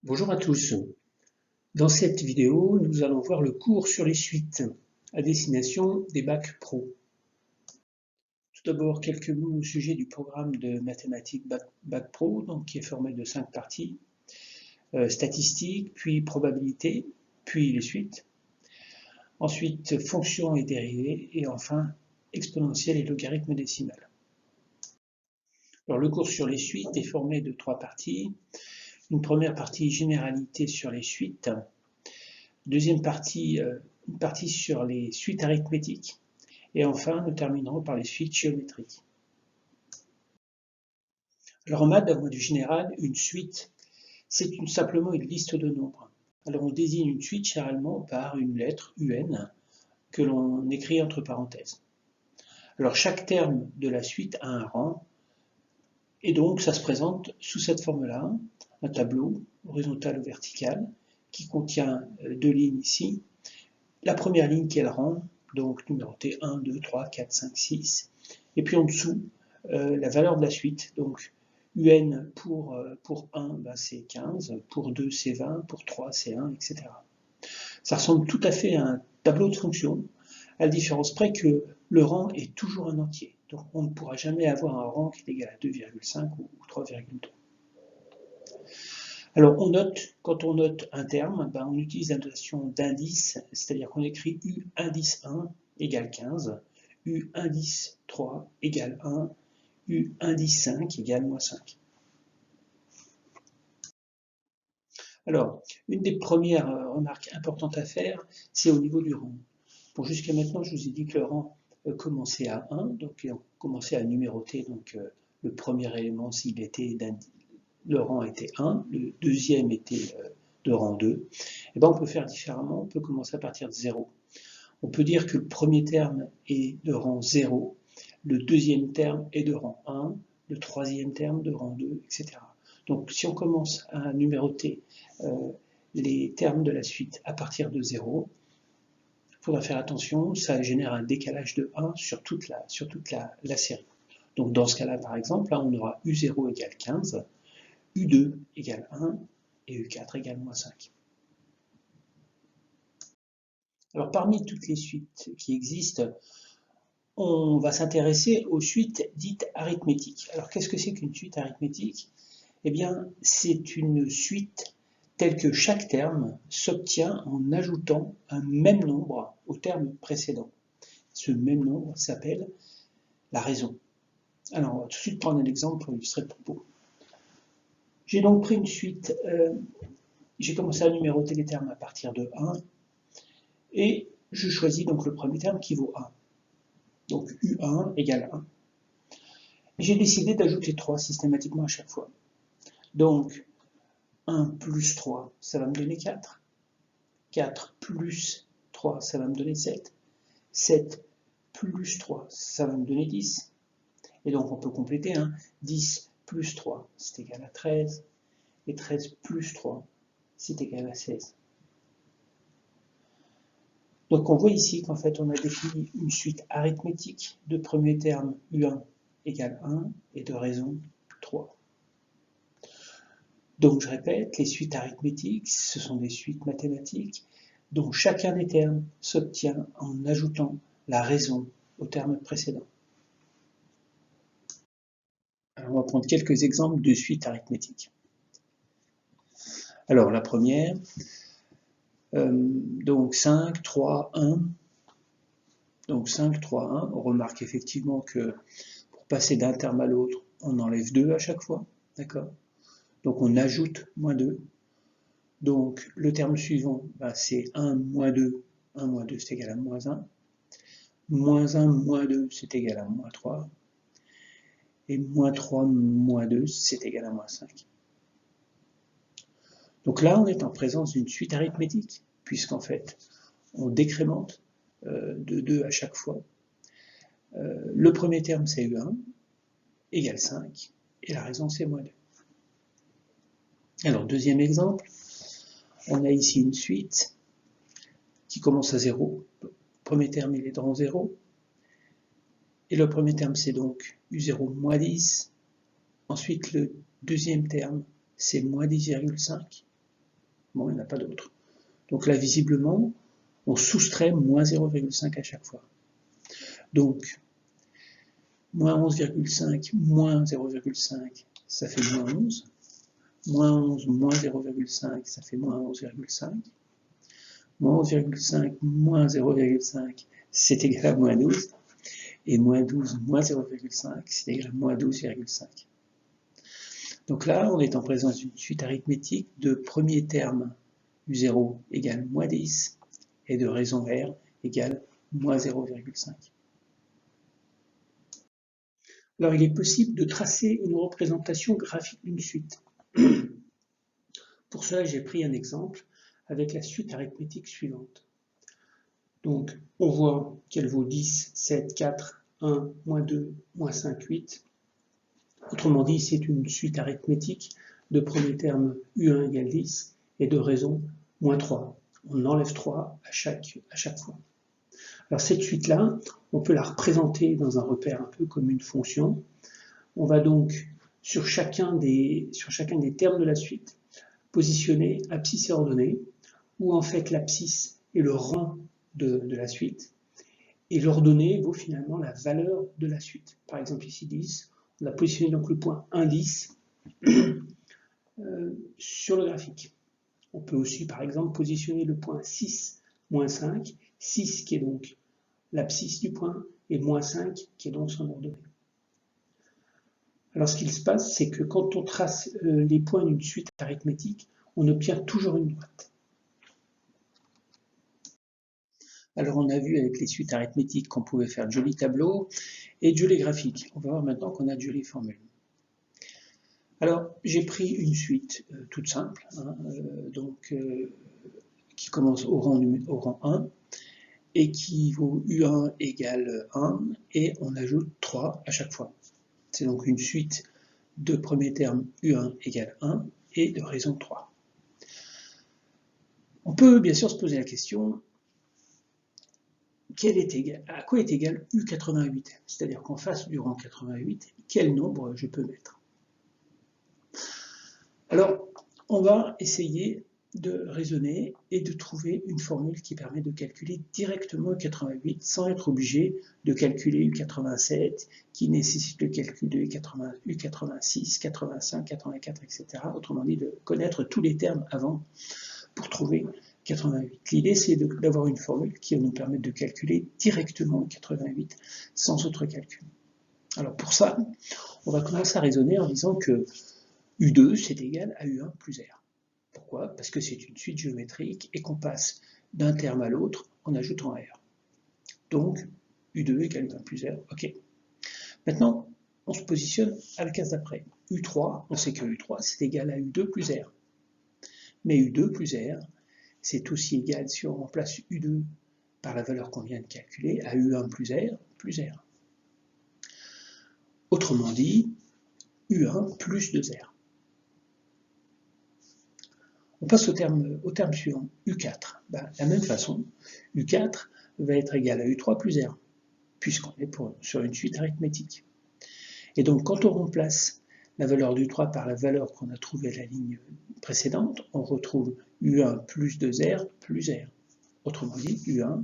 Bonjour à tous. Dans cette vidéo, nous allons voir le cours sur les suites à destination des bacs pro. Tout d'abord, quelques mots au sujet du programme de mathématiques bac pro, donc qui est formé de 5 parties. Statistiques, puis probabilité, puis les suites. Ensuite, fonctions et dérivées, et enfin, exponentielle et logarithme décimal. Alors, le cours sur les suites est formé de 3 parties. Une première partie généralité sur les suites. Deuxième partie, une partie sur les suites arithmétiques. Et enfin, nous terminerons par les suites géométriques. Alors en maths, d'un point de vue général, une suite, c'est simplement une liste de nombres. Alors on désigne une suite généralement par une lettre, UN, que l'on écrit entre parenthèses. Alors chaque terme de la suite a un rang, et donc ça se présente sous cette forme-là, un tableau horizontal ou vertical, qui contient deux lignes ici. La première ligne qui est le rang, donc numérotée 1, 2, 3, 4, 5, 6. Et puis en dessous, la valeur de la suite. Donc UN pour 1, ben, c'est 15, pour 2, c'est 20, pour 3, c'est 1, etc. Ça ressemble tout à fait à un tableau de fonctions, à la différence près que le rang est toujours un entier. Donc on ne pourra jamais avoir un rang qui est égal à 2,5 ou 3,2. Alors on note, quand on note un terme, ben, on utilise la notation d'indice, c'est-à-dire qu'on écrit U indice 1 égale 15, U indice 3 égale 1, U indice 5 égale moins 5. Alors, une des premières remarques importantes à faire, c'est au niveau du rang. Bon, jusqu'à maintenant, je vous ai dit que le rang commençait à 1, donc on commençait à numéroter donc, le premier élément s'il était le rang était 1, le deuxième était de rang 2, et ben on peut faire différemment, on peut commencer à partir de 0. On peut dire que le premier terme est de rang 0, le deuxième terme est de rang 1, le troisième terme de rang 2, etc. Donc si on commence à numéroter les termes de la suite à partir de 0, il faudra faire attention, ça génère un décalage de 1 sur toute la série. Donc dans ce cas-là, par exemple, là, on aura U0 égale 15, U2 égale 1 et U4 égale moins 5. Alors parmi toutes les suites qui existent, on va s'intéresser aux suites dites arithmétiques. Alors qu'est-ce que c'est qu'une suite arithmétique? Eh bien, c'est une suite telle que chaque terme s'obtient en ajoutant un même nombre au terme précédent. Ce même nombre s'appelle la raison. Alors on va tout de suite prendre un exemple pour illustrer le propos. J'ai donc pris une suite, j'ai commencé à numéroter les termes à partir de 1, et je choisis donc le premier terme qui vaut 1. Donc U1 égale 1. J'ai décidé d'ajouter 3 systématiquement à chaque fois. Donc 1 plus 3, ça va me donner 4. 4 plus 3, ça va me donner 7. 7 plus 3, ça va me donner 10. Et donc on peut compléter, 10 plus 3, c'est égal à 13. Et 13 plus 3, c'est égal à 16. Donc on voit ici qu'en fait on a défini une suite arithmétique de premier terme U1 égale 1 et de raison 3. Donc je répète, les suites arithmétiques, ce sont des suites mathématiques dont chacun des termes s'obtient en ajoutant la raison au terme précédent. Alors on va prendre quelques exemples de suites arithmétiques. Alors la première, donc 5, 3, 1. Donc 5, 3, 1. On remarque effectivement que pour passer d'un terme à l'autre, on enlève 2 à chaque fois. D'accord? Donc on ajoute moins 2. Donc le terme suivant, c'est 1 moins 2. 1 moins 2, c'est égal à moins 1. Moins 1 moins 2, c'est égal à moins 3. Et moins 3 moins 2, c'est égal à moins 5. Donc là, on est en présence d'une suite arithmétique, puisqu'en fait, on décrémente de 2 à chaque fois. Le premier terme, c'est U1, égale 5, et la raison, c'est moins 2. Alors, deuxième exemple, on a ici une suite qui commence à 0. Le premier terme, il est dans 0. Et le premier terme, c'est donc U0 moins 10. Ensuite, le deuxième terme, c'est moins 10,5. Bon, il n'y en a pas d'autres. Donc là, visiblement, on soustrait moins 0,5 à chaque fois. Donc, moins 11,5 moins 0,5, ça fait moins 11. Moins 11 moins 0,5, ça fait moins 11,5. Moins 11,5 moins 0,5, c'est égal à moins 12. Et moins 12 moins 0,5, c'est égal à moins 12,5. Donc là, on est en présence d'une suite arithmétique de premier terme U0 égale moins 10 et de raison R égale moins 0,5. Alors, il est possible de tracer une représentation graphique d'une suite. Pour cela, j'ai pris un exemple avec la suite arithmétique suivante. Donc, on voit qu'elle vaut 10, 7, 4, 1, moins 2, moins 5, 8. Autrement dit, c'est une suite arithmétique de premier terme U1 égale 10 et de raison moins 3. On enlève 3 à chaque fois. Alors cette suite-là, on peut la représenter dans un repère un peu comme une fonction. On va donc, sur chacun des termes de la suite, positionner abscisse et ordonnée, où en fait l'abscisse est le rang de la suite, et l'ordonnée vaut finalement la valeur de la suite. Par exemple ici 10, on a positionné donc le point indice sur le graphique. On peut aussi par exemple positionner le point 6, moins 5, 6 qui est donc l'abscisse du point, et moins 5 qui est donc son ordonnée. Alors ce qu'il se passe, c'est que quand on trace les points d'une suite arithmétique, on obtient toujours une droite. Alors on a vu avec les suites arithmétiques qu'on pouvait faire de jolis tableaux et de jolis graphiques. On va voir maintenant qu'on a de jolies formules. Alors j'ai pris une suite toute simple, qui commence au rang 1 et qui vaut U1 égale 1 et on ajoute 3 à chaque fois. C'est donc une suite de premier terme U1 égale 1 et de raison 3. On peut bien sûr se poser la question, à quoi est égal U88? C'est-à-dire qu'en face du rang 88, quel nombre je peux mettre? Alors, on va essayer de raisonner et de trouver une formule qui permet de calculer directement U88 sans être obligé de calculer U87 qui nécessite le calcul de U86, 85, 84, etc. Autrement dit, de connaître tous les termes avant pour trouver 88. L'idée, c'est d'avoir une formule qui va nous permettre de calculer directement 88 sans autre calcul. Alors pour ça, on va commencer à raisonner en disant que U2, c'est égal à U1 plus R. Pourquoi? Parce que c'est une suite géométrique et qu'on passe d'un terme à l'autre en ajoutant R. Donc, U2 égale U1 plus R, ok. Maintenant, on se positionne à la case d'après. U3, on sait que U3, c'est égal à U2 plus R. Mais U2 plus R, c'est aussi égal, si on remplace U2 par la valeur qu'on vient de calculer, à U1 plus R plus R. Autrement dit, U1 plus 2R. On passe au terme suivant, U4. De la même façon, U4 va être égal à U3 plus R, puisqu'on est sur une suite arithmétique. Et donc, quand on remplace la valeur d'U3 par la valeur qu'on a trouvée à la ligne précédente, on retrouve U1 plus 2R plus R. Autrement dit, U1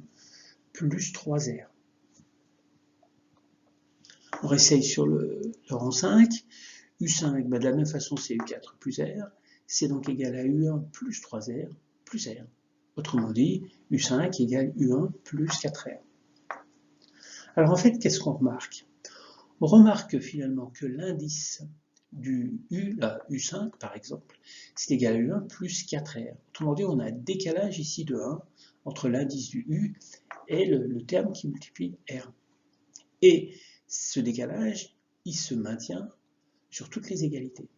plus 3R. On réessaye sur le rang 5. U5, de la même façon, c'est U4 plus R. C'est donc égal à U1 plus 3R plus R. Autrement dit, U5 égale U1 plus 4R. Alors en fait, qu'est-ce qu'on remarque? On remarque finalement que l'indice du U, là, U5 par exemple, c'est égal à U1 plus 4R. Autrement dit, on a un décalage ici de 1 entre l'indice du U et le terme qui multiplie R. Et ce décalage, il se maintient sur toutes les égalités.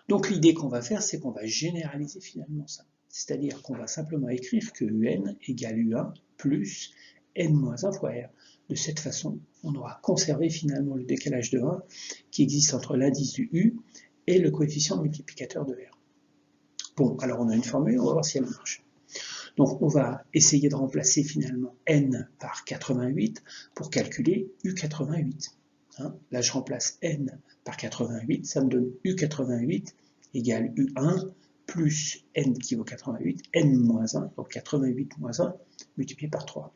Donc l'idée qu'on va faire, c'est qu'on va généraliser finalement ça. C'est-à-dire qu'on va simplement écrire que UN égale U1 plus N moins 1 fois R. De cette façon, on aura conservé finalement le décalage de 1 qui existe entre l'indice du U et le coefficient multiplicateur de R. Bon, alors on a une formule, on va voir si elle marche. Donc on va essayer de remplacer finalement N par 88 pour calculer U88. Là je remplace N par 88, ça me donne U88 égale U1 plus n qui vaut 88, n moins 1, donc 88 moins 1 multiplié par 3.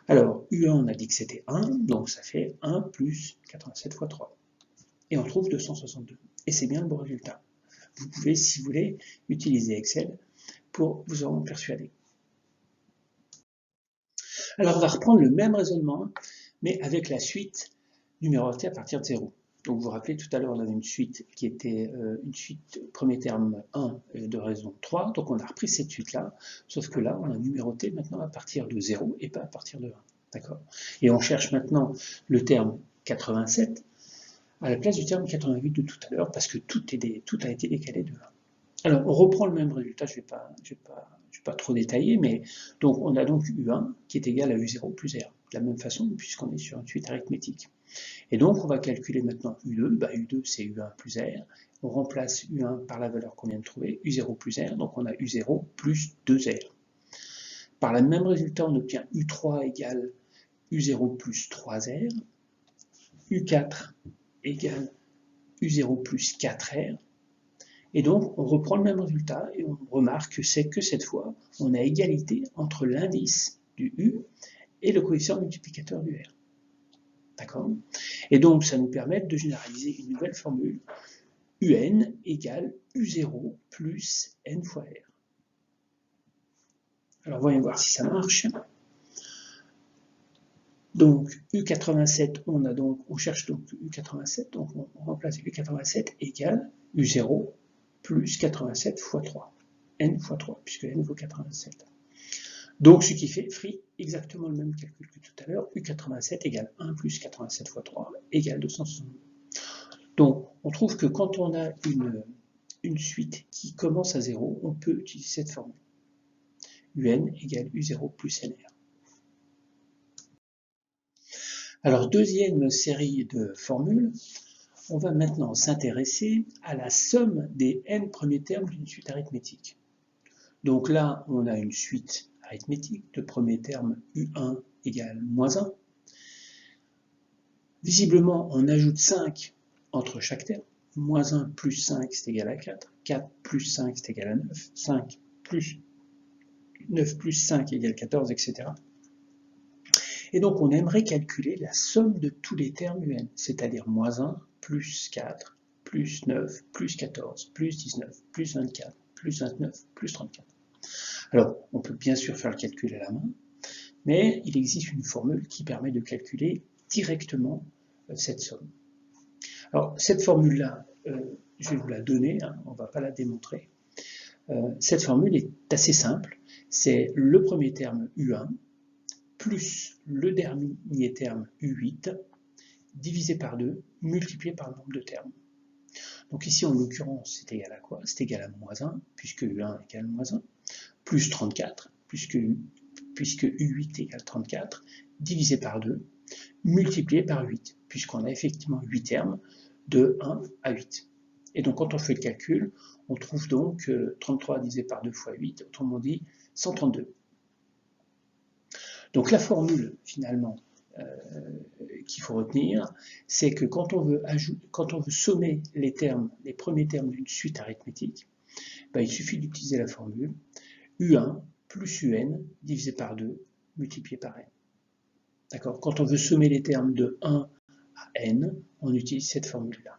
Alors, U1, on a dit que c'était 1, donc ça fait 1 plus 87 fois 3. Et on trouve 262. Et c'est bien le bon résultat. Vous pouvez, si vous voulez, utiliser Excel pour vous en persuader. Alors, on va reprendre le même raisonnement, mais avec la suite numérotée à partir de 0. Donc, vous vous rappelez, tout à l'heure, on avait une suite qui était une suite premier terme 1 de raison 3. Donc, on a repris cette suite-là, sauf que là, on a numéroté maintenant à partir de 0 et pas à partir de 1. D'accord? Et on cherche maintenant le terme 87 à la place du terme 88 de tout à l'heure, parce que tout a été décalé de 1. Alors, on reprend le même résultat, je ne vais pas trop détailler, mais donc on a donc U1 qui est égal à U0 plus R, de la même façon, puisqu'on est sur une suite arithmétique. Et donc, on va calculer maintenant U2, U2 c'est U1 plus R, on remplace U1 par la valeur qu'on vient de trouver, U0 plus R, donc on a U0 plus 2R. Par le même résultat, on obtient U3 égale U0 plus 3R, U4 égale U0 plus 4R, et donc on reprend le même résultat et on remarque que c'est que cette fois, on a égalité entre l'indice du U et le coefficient multiplicateur du R. D'accord? Et donc ça nous permet de généraliser une nouvelle formule, UN égale U0 plus N fois R. Alors voyons voir si ça marche. Donc U87, on cherche donc U87, donc on remplace U87 égale U0 plus 87 fois 3, n fois 3, puisque n vaut 87. Donc ce qui fait exactement le même calcul que tout à l'heure, U87 égale 1 plus 87 fois 3 égale 262. Donc on trouve que quand on a une suite qui commence à 0, on peut utiliser cette formule. UN égale U0 plus NR. Alors, deuxième série de formules, on va maintenant s'intéresser à la somme des n premiers termes d'une suite arithmétique. Donc là, on a une suite arithmétique de premier terme U1 égale moins 1. Visiblement, on ajoute 5 entre chaque terme. Moins 1 plus 5, c'est égal à 4. 4 plus 5, c'est égal à 9. 5 plus 9 plus 5 égale 14, etc. Et donc, on aimerait calculer la somme de tous les termes UN, c'est-à-dire moins 1, plus 4, plus 9, plus 14, plus 19, plus 24, plus 29, plus 34. Alors, on peut bien sûr faire le calcul à la main, mais il existe une formule qui permet de calculer directement cette somme. Alors, cette formule-là, je vais vous la donner, on ne va pas la démontrer. Cette formule est assez simple, c'est le premier terme U1, plus le dernier terme U8, divisé par 2, multiplié par le nombre de termes. Donc ici, en l'occurrence, c'est égal à quoi? C'est égal à moins 1, puisque U1 égale moins 1, plus 34, puisque U8 égale 34, divisé par 2, multiplié par 8, puisqu'on a effectivement 8 termes, de 1 à 8. Et donc, quand on fait le calcul, on trouve donc 33 divisé par 2 fois 8, autrement dit, 132. Donc la formule, finalement, qu'il faut retenir, c'est que quand on veut sommer les premiers termes d'une suite arithmétique, il suffit d'utiliser la formule U1 plus UN divisé par 2 multiplié par N. D'accord? Quand on veut sommer les termes de 1 à N, on utilise cette formule-là.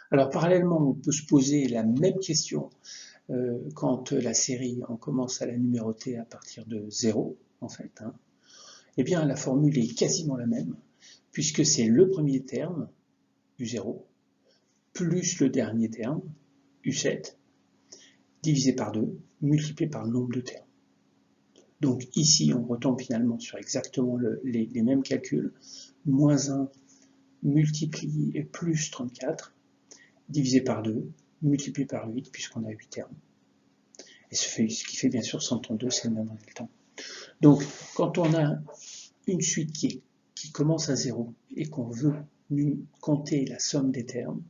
Alors parallèlement, on peut se poser la même question quand la série, on commence à la numéroter à partir de 0, en fait, eh bien la formule est quasiment la même, puisque c'est le premier terme, U0, plus le dernier terme, U7, divisé par 2, multiplié par le nombre de termes. Donc ici, on retombe finalement sur exactement les mêmes calculs, moins 1 multiplié plus 34, divisé par 2, multiplié par 8, puisqu'on a 8 termes. Et ce qui fait bien sûr 132, c'est le même résultat. Donc, quand on a une suite qui commence à 0 et qu'on veut compter la somme des termes,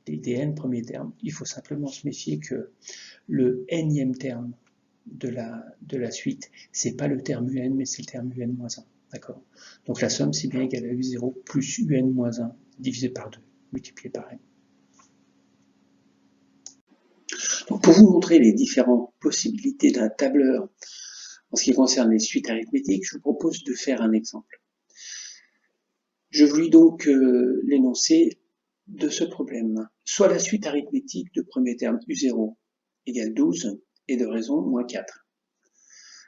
des n premiers termes, il faut simplement se méfier que le nème terme de la suite, c'est pas le terme un, mais c'est le terme un-1. D'accord? Donc la somme, c'est bien égal à u0 plus un-1 divisé par 2. multiplié par n. Donc pour vous montrer les différentes possibilités d'un tableur en ce qui concerne les suites arithmétiques, je vous propose de faire un exemple. Je vous lis donc l'énoncé de ce problème. Soit la suite arithmétique de premier terme U0 égale 12 et de raison moins 4.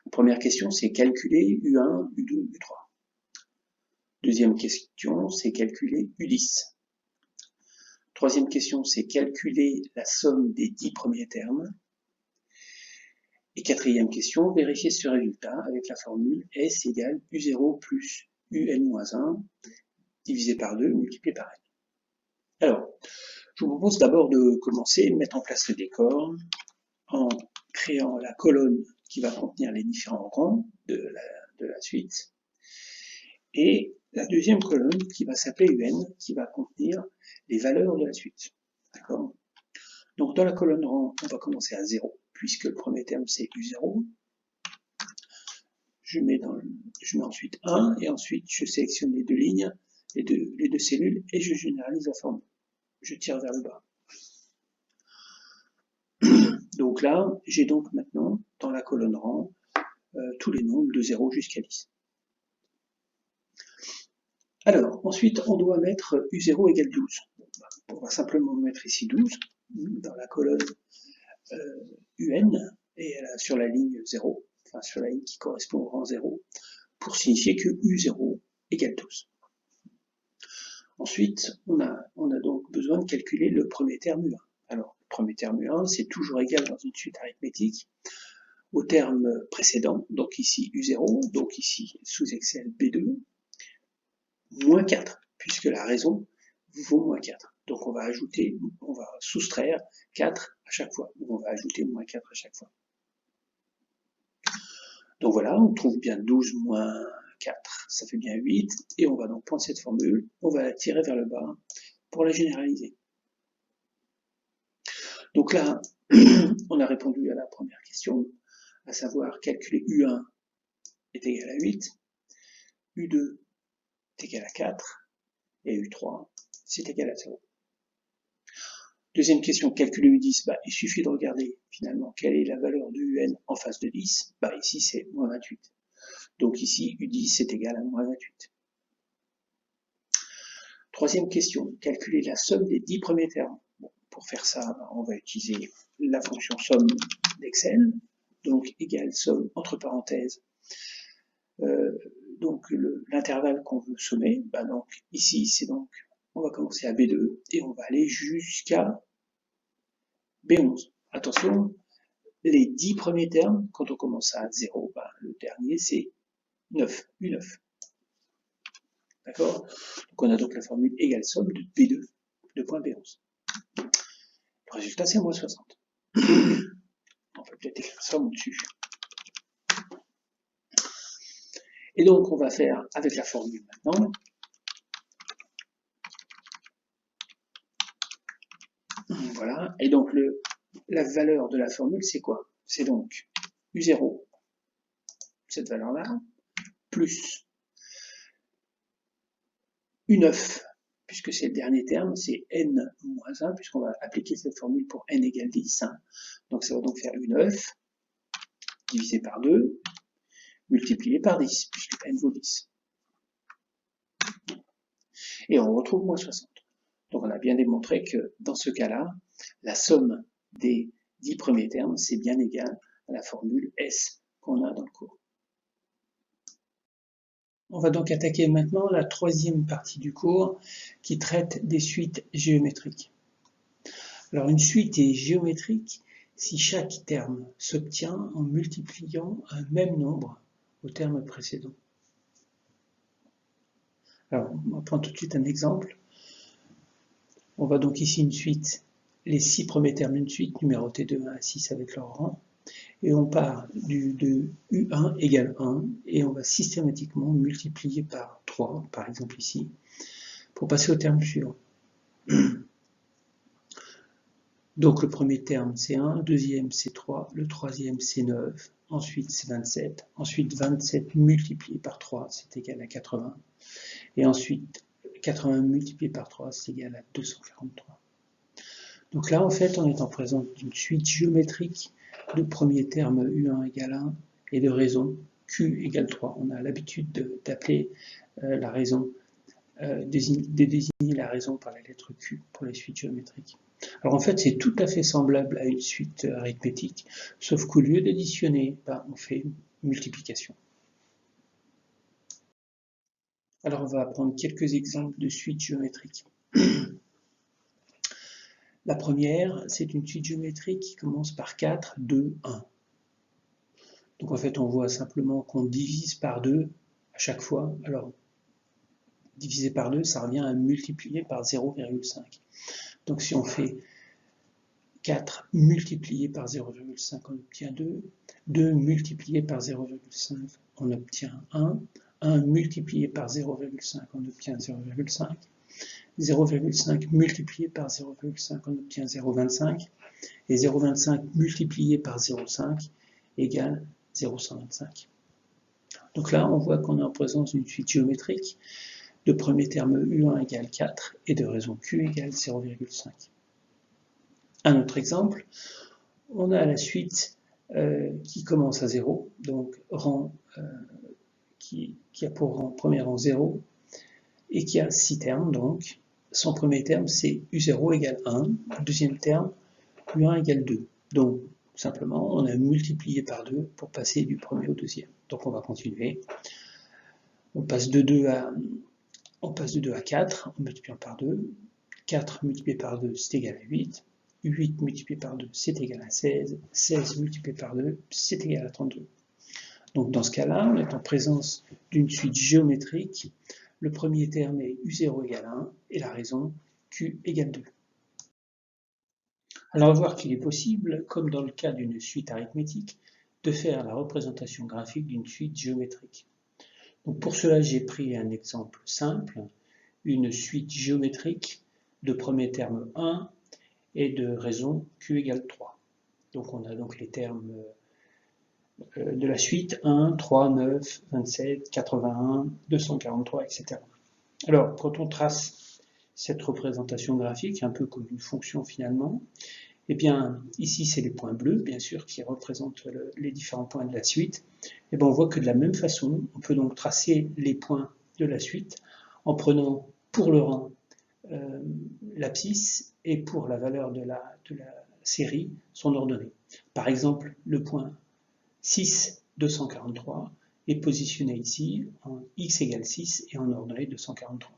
La première question, c'est calculer U1, U2, U3. Deuxième question, c'est calculer U10. Troisième question, c'est calculer la somme des 10 premiers termes. Et quatrième question, vérifier ce résultat avec la formule S égale U0 plus UN-1 divisé par 2 multiplié par N. Alors, je vous propose d'abord de commencer, mettre en place le décor en créant la colonne qui va contenir les différents rangs de la suite et la deuxième colonne qui va s'appeler UN, qui va contenir les valeurs de la suite. D'accord ? Donc dans la colonne rang, on va commencer à 0, puisque le premier terme c'est U0. Je mets ensuite 1, et ensuite je sélectionne les deux lignes, les deux cellules, et je généralise la formule. Je tire vers le bas. Donc là, j'ai donc maintenant, dans la colonne rang, tous les nombres de 0 jusqu'à 10. Alors, ensuite, on doit mettre U0 égale 12. On va simplement mettre ici 12 dans la colonne UN et sur la ligne 0, enfin sur la ligne qui correspond au rang 0, pour signifier que U0 égale 12. Ensuite, on a donc besoin de calculer le premier terme U1. Alors, le premier terme U1, c'est toujours égal dans une suite arithmétique au terme précédent, donc ici U0, donc ici sous Excel B2, moins 4, puisque la raison vaut moins 4. Donc on va soustraire 4 à chaque fois, ou on va ajouter moins 4 à chaque fois. Donc voilà, on trouve bien 12 moins 4, ça fait bien 8, et on va donc prendre cette formule, on va la tirer vers le bas pour la généraliser. Donc là, on a répondu à la première question, à savoir calculer U1 est égal à 8, U2 est égal à 4, et U3 c'est égal à 0. Deuxième question, calculer U10, il suffit de regarder finalement quelle est la valeur de UN en face de 10, ici c'est moins 28. Donc ici U10 est égal à moins 28. Troisième question, calculer la somme des 10 premiers termes. Bon, pour faire ça, on va utiliser la fonction somme d'Excel, donc égale somme entre parenthèses, donc l'intervalle qu'on veut sommer, donc ici c'est donc, on va commencer à B2 et on va aller jusqu'à B11. Attention, les 10 premiers termes, quand on commence à 0, le dernier c'est 9, U9. D'accord? Donc on a donc la formule égale somme de B2 de point B11. Le résultat c'est moins 60. On peut peut-être écrire ça au-dessus. Et donc on va faire avec la formule maintenant. Voilà, et donc la valeur de la formule c'est quoi? C'est donc U0, cette valeur-là, plus U9, puisque c'est le dernier terme, c'est n-1, puisqu'on va appliquer cette formule pour n égale 10. Donc ça va donc faire U9 divisé par 2, multiplié par 10, puisque n vaut 10. Et on retrouve moins 60. Donc on a bien démontré que dans ce cas-là, la somme des 10 premiers termes, c'est bien égal à la formule S qu'on a dans le cours. On va donc attaquer maintenant la troisième partie du cours qui traite des suites géométriques. Alors une suite est géométrique si chaque terme s'obtient en multipliant un même nombre au terme précédent. Alors on va prendre tout de suite un exemple. On va donc ici une suite, les 6 premiers termes d'une suite numérotée de 1 à 6 avec leur rang. Et on part de U1 égale 1, et on va systématiquement multiplier par 3, par exemple ici, pour passer au terme suivant. Donc le premier terme c'est 1, le deuxième c'est 3, le troisième c'est 9, ensuite c'est 27, ensuite 27 multiplié par 3 c'est égal à 80, et ensuite 80 multiplié par 3, c'est égal à 243. Donc là, en fait, on est en présence d'une suite géométrique de premier terme U1 égale 1 et de raison Q égale 3. On a l'habitude d'appeler la raison, de désigner la raison par la lettre Q pour les suites géométriques. Alors en fait, c'est tout à fait semblable à une suite arithmétique, sauf qu'au lieu d'additionner, on fait multiplication. Alors on va prendre quelques exemples de suites géométriques. La première, c'est une suite géométrique qui commence par 4, 2, 1. Donc en fait, on voit simplement qu'on divise par 2 à chaque fois. Alors, diviser par 2, ça revient à multiplier par 0,5. Donc si on fait 4 multiplié par 0,5, on obtient 2. 2 multiplié par 0,5, on obtient 1. 1 multiplié par 0,5, on obtient 0,5. 0,5 multiplié par 0,5, on obtient 0,25. Et 0,25 multiplié par 0,5 égale 0,125. Donc là, on voit qu'on est en présence d'une suite géométrique de premier terme U1 égale 4 et de raison Q égale 0,5. Un autre exemple, on a la suite qui commence à 0, donc rang, qui a pour rang, premier rang 0, et qui a 6 termes. Donc son premier terme, c'est U0 égale 1, deuxième terme, U1 égale 2. Donc, simplement, on a multiplié par 2 pour passer du premier au deuxième. Donc, on va continuer. On passe de 2 à 4 en multipliant par 2. 4 multiplié par 2, c'est égal à 8. 8 multiplié par 2, c'est égal à 16. 16 multiplié par 2, c'est égal à 32. Donc, dans ce cas-là, on est en présence d'une suite géométrique. Le premier terme est U0 égale 1 et la raison Q égale 2. Alors on va voir qu'il est possible, comme dans le cas d'une suite arithmétique, de faire la représentation graphique d'une suite géométrique. Donc pour cela, j'ai pris un exemple simple, une suite géométrique de premier terme 1 et de raison Q égale 3. Donc on a donc les termes de la suite 1, 3, 9, 27, 81, 243, etc. Alors quand on trace cette représentation graphique, un peu comme une fonction finalement, eh bien, ici, c'est les points bleus, bien sûr, qui représentent les différents points de la suite. Et bien, on voit que de la même façon, on peut donc tracer les points de la suite en prenant pour le rang l'abscisse et pour la valeur de la série son ordonnée. Par exemple, le point 6, 243 est positionné ici en x égale 6 et en ordonnée 243.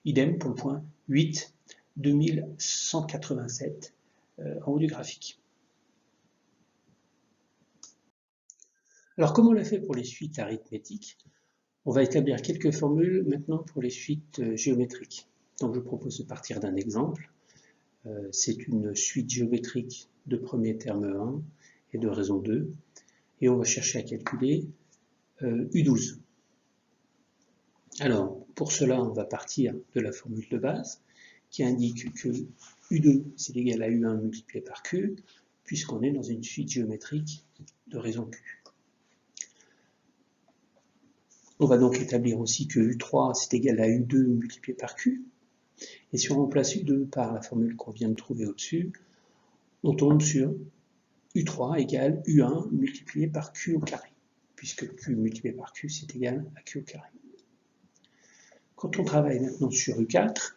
Idem pour le point 8, 2187. En haut du graphique. Alors, comme on l'a fait pour les suites arithmétiques, on va établir quelques formules maintenant pour les suites géométriques. Donc, je propose de partir d'un exemple. C'est une suite géométrique de premier terme 1 et de raison 2. Et on va chercher à calculer U12. Alors, pour cela, on va partir de la formule de base qui indique que U2, c'est égal à U1 multiplié par Q, puisqu'on est dans une suite géométrique de raison Q. On va donc établir aussi que U3, c'est égal à U2 multiplié par Q. Et si on remplace U2 par la formule qu'on vient de trouver au-dessus, on tombe sur U3 égale U1 multiplié par Q au carré, puisque Q multiplié par Q, c'est égal à Q au carré. Quand on travaille maintenant sur U4,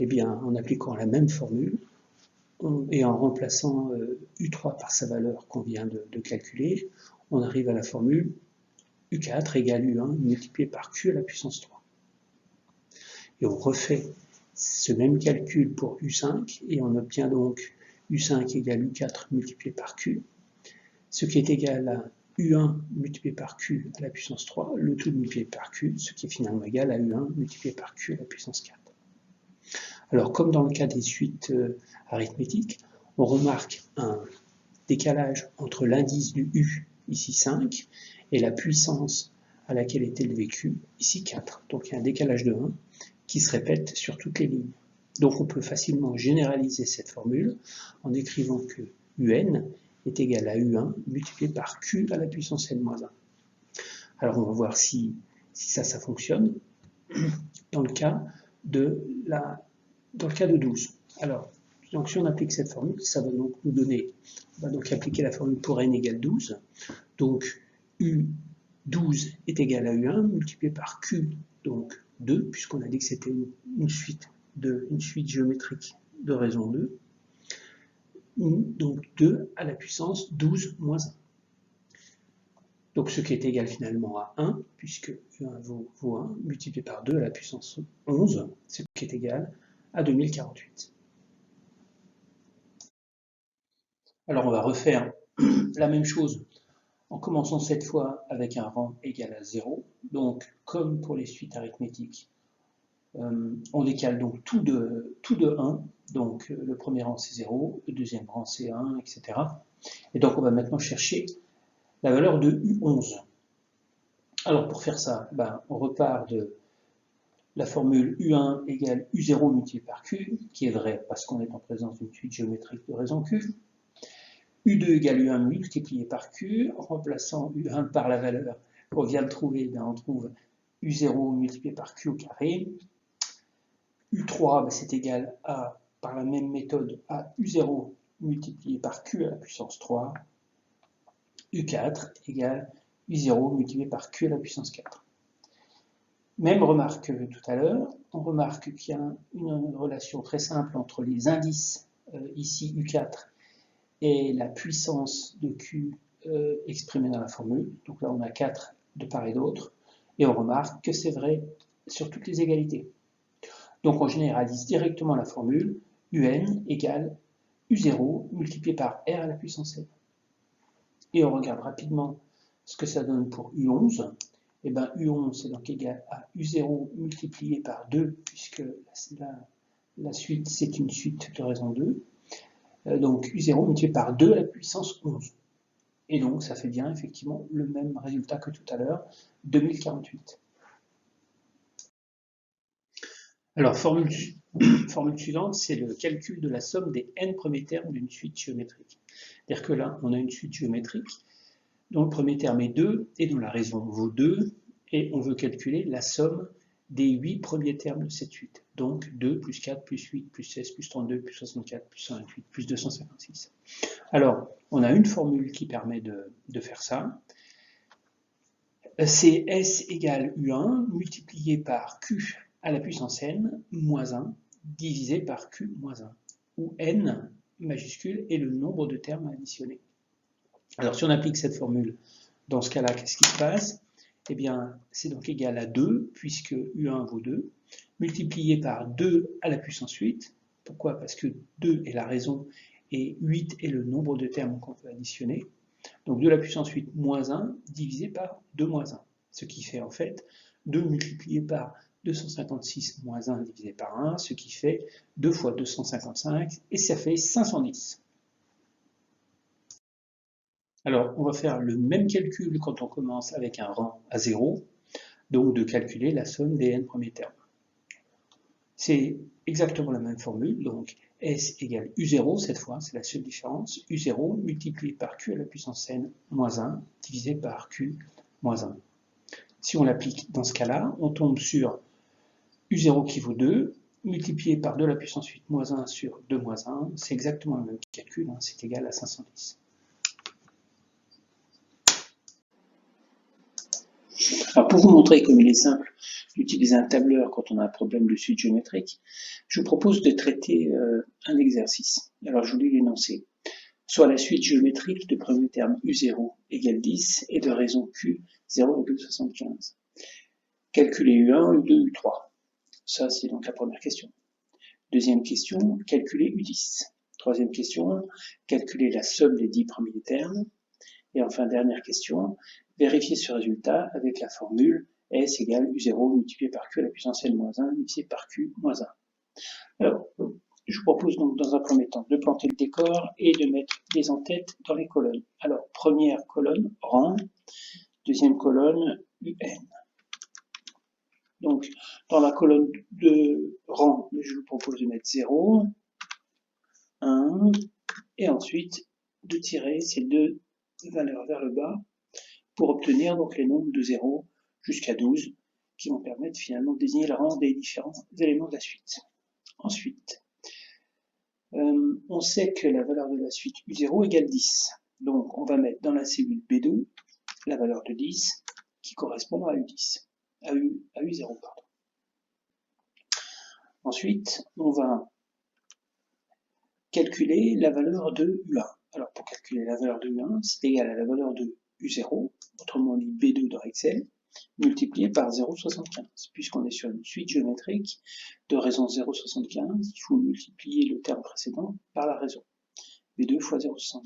eh bien, en appliquant la même formule, et en remplaçant U3 par sa valeur qu'on vient de calculer, on arrive à la formule U4 égale U1 multiplié par Q à la puissance 3. Et on refait ce même calcul pour U5, et on obtient donc U5 égale U4 multiplié par Q, ce qui est égal à U1 multiplié par Q à la puissance 3, le tout multiplié par Q, ce qui est finalement égal à U1 multiplié par Q à la puissance 4. Alors, comme dans le cas des suites arithmétiques, on remarque un décalage entre l'indice du U, ici 5, et la puissance à laquelle est élevé Q, ici 4. Donc, il y a un décalage de 1 qui se répète sur toutes les lignes. Donc, on peut facilement généraliser cette formule en écrivant que UN est égal à U1 multiplié par Q à la puissance n-1. Alors, on va voir si ça fonctionne. Dans le cas dans le cas de 12. Alors, donc si on applique cette formule, ça va donc nous donner, on va donc appliquer la formule pour n égale 12. Donc U12 est égal à U1 multiplié par Q, donc 2, puisqu'on a dit que c'était une suite géométrique de raison 2. Donc 2 à la puissance 12 moins 1. Donc ce qui est égal finalement à 1, puisque U1 vaut 1, multiplié par 2 à la puissance 11, ce qui est égal à 2048. Alors on va refaire la même chose en commençant cette fois avec un rang égal à 0. Donc comme pour les suites arithmétiques, on décale donc tout de 1. Donc le premier rang c'est 0, le deuxième rang c'est 1, etc. Et donc on va maintenant chercher la valeur de U11. Alors pour faire ça, on repart de la formule U1 égale U0 multiplié par Q, qui est vrai parce qu'on est en présence d'une suite géométrique de raison Q. U2 égale U1 multiplié par Q, en remplaçant U1 par la valeur qu'on vient de trouver, on trouve U0 multiplié par Q au carré. U3, c'est égal à, par la même méthode, à U0 multiplié par Q à la puissance 3. U4 égale U0 multiplié par Q à la puissance 4. Même remarque que tout à l'heure, on remarque qu'il y a une relation très simple entre les indices, ici U4, et la puissance de Q exprimée dans la formule. Donc là, on a 4 de part et d'autre, et on remarque que c'est vrai sur toutes les égalités. Donc on généralise directement la formule UN égale U0 multiplié par R à la puissance n. Et on regarde rapidement ce que ça donne pour U11. Et bien U11 c'est donc égal à U0 multiplié par 2, puisque la suite c'est une suite de raison 2. Donc U0 multiplié par 2 à la puissance 11. Et donc ça fait bien effectivement le même résultat que tout à l'heure, 2048. Alors formule suivante, c'est le calcul de la somme des n premiers termes d'une suite géométrique. C'est-à-dire que là, on a une suite géométrique dont le premier terme est 2 et dont la raison vaut 2, et on veut calculer la somme des 8 premiers termes de cette suite. Donc 2 plus 4 plus 8 plus 16 plus 32 plus 64 plus 128 plus 256. Alors, on a une formule qui permet de faire ça. C'est S égale U1 multiplié par Q à la puissance n moins 1 divisé par Q moins 1, où n majuscule est le nombre de termes à additionner. Alors si on applique cette formule, dans ce cas-là, qu'est-ce qui se passe? Eh bien, c'est donc égal à 2, puisque U1 vaut 2, multiplié par 2 à la puissance 8. Pourquoi? Parce que 2 est la raison et 8 est le nombre de termes qu'on peut additionner. Donc 2 à la puissance 8 moins 1 divisé par 2 moins 1. Ce qui fait en fait 2 multiplié par 256 moins 1 divisé par 1, ce qui fait 2 fois 255, et ça fait 510. Alors, on va faire le même calcul quand on commence avec un rang à 0, donc de calculer la somme des n premiers termes. C'est exactement la même formule, donc S égale U0 cette fois, c'est la seule différence, U0 multiplié par Q à la puissance n moins 1 divisé par Q moins 1. Si on l'applique dans ce cas-là, on tombe sur U0 qui vaut 2, multiplié par 2 à la puissance 8 moins 1 sur 2 moins 1, c'est exactement le même calcul, c'est égal à 510. Alors pour vous montrer comme il est simple d'utiliser un tableur quand on a un problème de suite géométrique, je vous propose de traiter un exercice. Alors je vous lis l'énoncé. Soit la suite géométrique de premier terme U0 égale 10 et de raison Q 0,75. Calculez U1, U2, U3. Ça c'est donc la première question. Deuxième question, calculez U10. Troisième question, calculez la somme des 10 premiers termes. Et enfin, dernière question, vérifiez ce résultat avec la formule S égale U0 multiplié par Q à la puissance n-1 divisé par Q moins 1. Alors, je vous propose donc dans un premier temps de planter le décor et de mettre des en-têtes dans les colonnes. Alors, première colonne, rang, deuxième colonne, UN. Donc, dans la colonne de rang, je vous propose de mettre 0, 1, et ensuite de tirer ces deux valeurs vers le bas pour obtenir donc les nombres de 0 jusqu'à 12 qui vont permettre finalement de désigner le rang des différents éléments de la suite. Ensuite, on sait que la valeur de la suite U0 égale 10. Donc on va mettre dans la cellule B2 la valeur de 10 qui correspond à U10, à U0, pardon. Ensuite, on va calculer la valeur de U1. Alors pour calculer la valeur de U1, c'est égal à la valeur de U0, autrement dit B2 dans Excel, multiplié par 0,75. Puisqu'on est sur une suite géométrique de raison 0,75, il faut multiplier le terme précédent par la raison. B2 fois 0,75.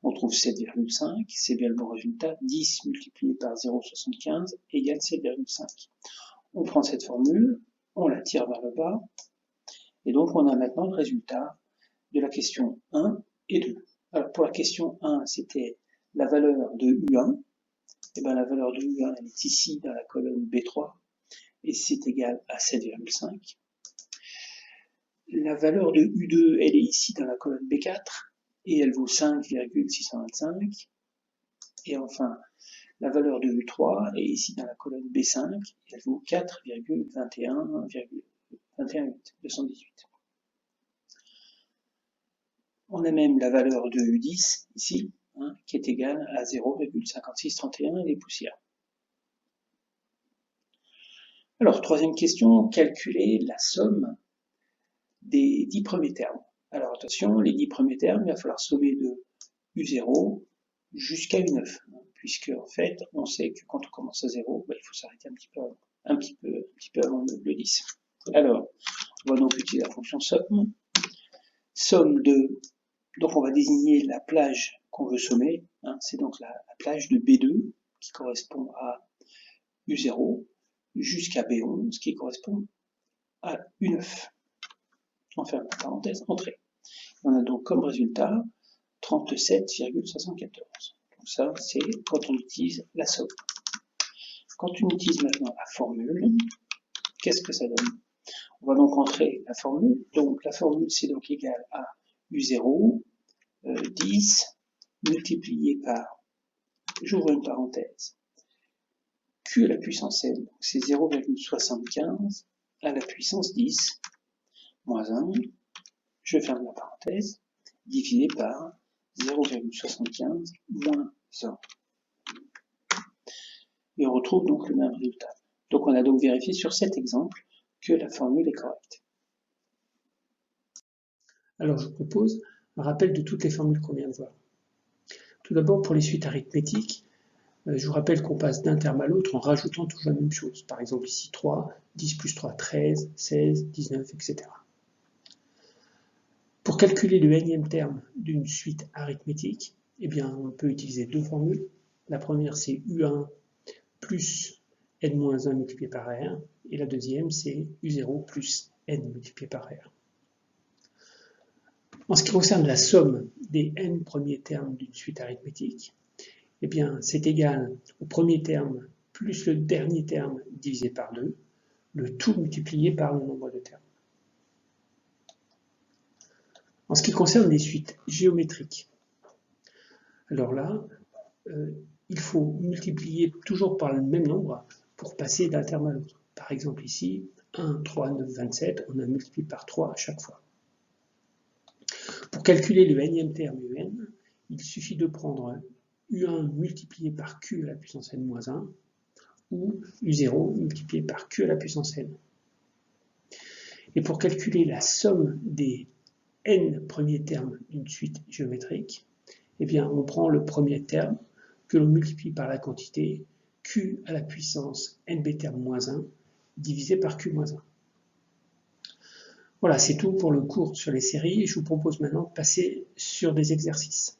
On trouve 7,5, c'est bien le bon résultat. 10 multiplié par 0,75 égale 7,5. On prend cette formule, on la tire vers le bas, et donc on a maintenant le résultat de la question 1 et 2. Alors pour la question 1, c'était la valeur de U1. Et bien la valeur de U1 elle est ici dans la colonne B3, et c'est égal à 7,5. La valeur de U2, elle est ici dans la colonne B4, et elle vaut 5,625. Et enfin, la valeur de U3 est ici dans la colonne B5, et elle vaut 4,218. On a même la valeur de U10 ici, qui est égale à 0,5631 et des poussières. Alors, troisième question, calculer la somme des 10 premiers termes. Alors attention, les 10 premiers termes, il va falloir sommer de U0 jusqu'à U9, puisque en fait, on sait que quand on commence à 0, il faut s'arrêter un petit peu avant le 10. Alors, on va donc utiliser la fonction somme. Somme de, donc on va désigner la plage qu'on veut sommer, c'est donc la plage de B2, qui correspond à U0, jusqu'à B11, qui correspond à U9. On ferme la parenthèse, entrée. On a donc comme résultat 37,74. Donc ça, c'est quand on utilise la somme. Quand on utilise maintenant la formule, qu'est-ce que ça donne? On va donc entrer la formule. Donc la formule, c'est donc égal à U0, 10, multiplié par, j'ouvre une parenthèse, Q à la puissance n, c'est 0,75 à la puissance 10, moins 1, je ferme la parenthèse, divisé par 0,75 moins 1. Et on retrouve donc le même résultat. Donc on a donc vérifié sur cet exemple que la formule est correcte. Alors je vous propose un rappel de toutes les formules qu'on vient de voir. Tout d'abord pour les suites arithmétiques, je vous rappelle qu'on passe d'un terme à l'autre en rajoutant toujours la même chose. Par exemple ici 3, 10 plus 3, 13, 16, 19, etc. Pour calculer le nème terme d'une suite arithmétique, eh bien, on peut utiliser deux formules. La première, c'est U1 plus n-1 multiplié par R, et la deuxième, c'est U0 plus n multiplié par R. En ce qui concerne la somme des n premiers termes d'une suite arithmétique, eh bien, c'est égal au premier terme plus le dernier terme divisé par 2, le tout multiplié par le nombre de termes. En ce qui concerne les suites géométriques, alors là, il faut multiplier toujours par le même nombre pour passer d'un terme à l'autre. Par exemple ici, 1, 3, 9, 27, on a multiplié par 3 à chaque fois. Pour calculer le nème terme un, il suffit de prendre U1 multiplié par Q à la puissance n-1 ou U0 multiplié par Q à la puissance n. Et pour calculer la somme des n premiers termes d'une suite géométrique, eh bien, on prend le premier terme que l'on multiplie par la quantité Q à la puissance nb terme moins 1 divisé par Q moins 1. Voilà, c'est tout pour le cours sur les séries. Je vous propose maintenant de passer sur des exercices.